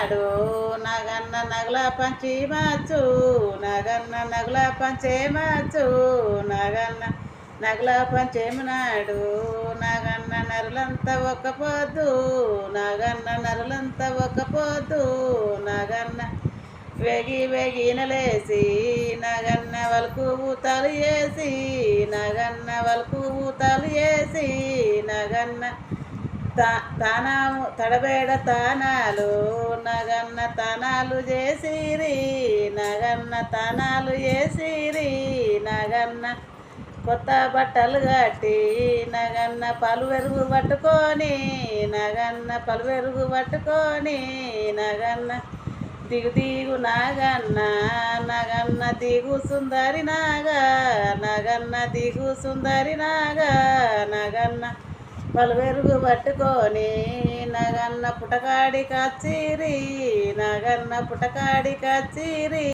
నాడు నగన్న నగల పంచి మార్చు నగన్న నగల పంచే మార్చు నగన్న నగల పంచేమి నాడు నగన్న నరులంతా ఒక్కపోద్దు నగన్న నరులంతా ఒక్కపోద్దు నగన్న వెగినలేసి నగన్న వలకు ఊతలు వేసి నగన్న వలకు ఊతలు వేసి నగన్న తానాము తడబేడ తానాలు నగన్న తానాలు చేసిరి నగన్న తానాలు చేసిరి నగన్న కొత్త బట్టలు కట్టి నగన్న పలువెరుగు పట్టుకొని నగన్న పలువెరుగు పట్టుకొని నగన్న దిగు నాగన్న నగన్న దిగు సుందరి నాగా నగన్న దిగు సుందరి నాగా నగన్న పలువెరుగు పట్టుకొని నగన్న పుటకాడి కచ్చిరి నగన్న పుటకాడి కచ్చిరి